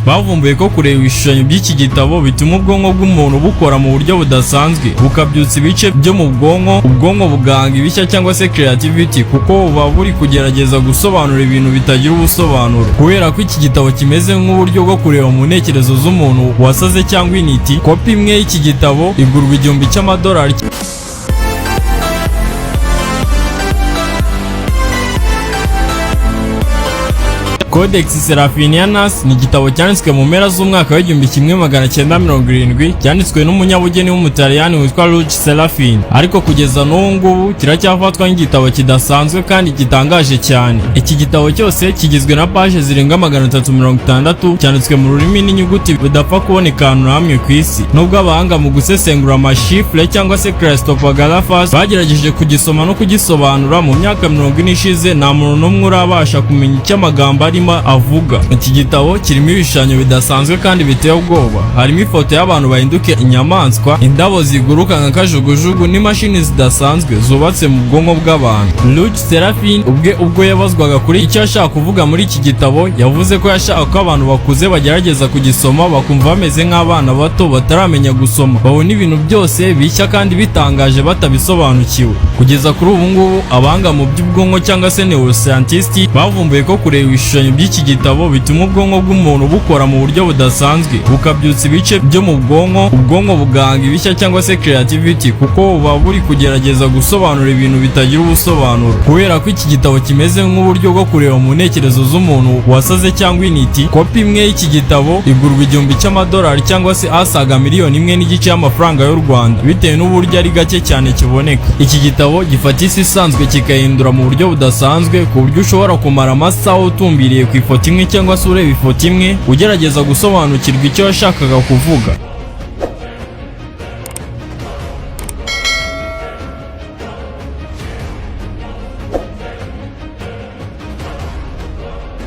bavumbuye ko kureba ibishushanyo by'iki gitabo bituma ubwonko bw'umuntu bukora mu buryo budasanzwe, bukabyutsa ibice byo mu ubwonko bugahanga ibishya cyangwa se creativity, kuko buba buri kugerageza gusobanura ibintu bitagira ubusobanuro. Kubera ko iki gitabo kimeze nk'uburyo bwo kureba mu ntekerezo z'umuntu wasaze cyangwa initi, kopi imwe y'iki gitabo igurwa $1000. Codex Serafinianus ni igitabo cyanditswe mu mpera z'umwaka w'1970, cyanditswe n'umunyabugeni w'umutaliyani witwa Luigi Serafini, ariko kugeza n'ubu ngubu kiracyafatwa nk'igitabo kidasanzwe kandi gitangaje cyane. Iki gitabo cyose kigizwe na page zirenga 360, cyanditswe mu rurimi n'inyuguti bidapfa kuboneka ahantu hamwe ku isi. Nubwo abahanga mu gusesengura amashifre cyangwa se crystopography bagerageje kugisoma no kugisobanura mu myaka 40 ishize, nta muntu n'umwe urabasha kumenya icyo amagambo arimo avuga. Iki gitabo kirimo ibishushanyo bidasanzwe kandi biteye ubwoba. Harimo ifoto y'abantu bahinduka inyamaswa, indabo ziguruka nka kajugujugu, n'imashini zidasanzwe zubatse mu bwonko bw'abantu. Luigi Serafini ubwo yabazwaga kuri icyo ashaka kuvuga muri iki gitabo, yavuze ko yashaka ko abantu bakuze bagerageza kugisoma bakumva bameze nk'abana bato bataramenya gusoma, babona ibintu byose bishya kandi bitangaje batabisobanukiwe. Kugeza kuri ubu ngubu abahanga mu by'ubwonko cyangwa se neuroscientists bavumbuye ko kureba ibishushanyo by'iki gitabo bituma ubwonko bw'umuntu bukora mu buryo budasanzwe, bukabyutsa ibice byo mu ubwonko bugahanga ibishya cyangwa se creativity, kuko buba buri kugerageza gusobanura ibintu bitagira ubusobanuro. Kubera ko iki gitabo kimeze nk'uburyo bwo kureba mu ntekerezo z'umuntu wasaze cyangwa initi, kopi imwe y'iki gitabo igurwa $1000 cyangwa se asaga $1.5 y'amafaranga y'u Rwanda, bitewe n'uburyo ari gake cyane kiboneka. Iki gitabo gifata isi isanzwe kikahindura mu buryo budasanzwe, ku buryo ushobora kumara amasaha utumbiriye ku ifoto imwe cyangwa se ureba ifoto imwe ugerageza gusobanukirwa icyo yashakaga kuvuga.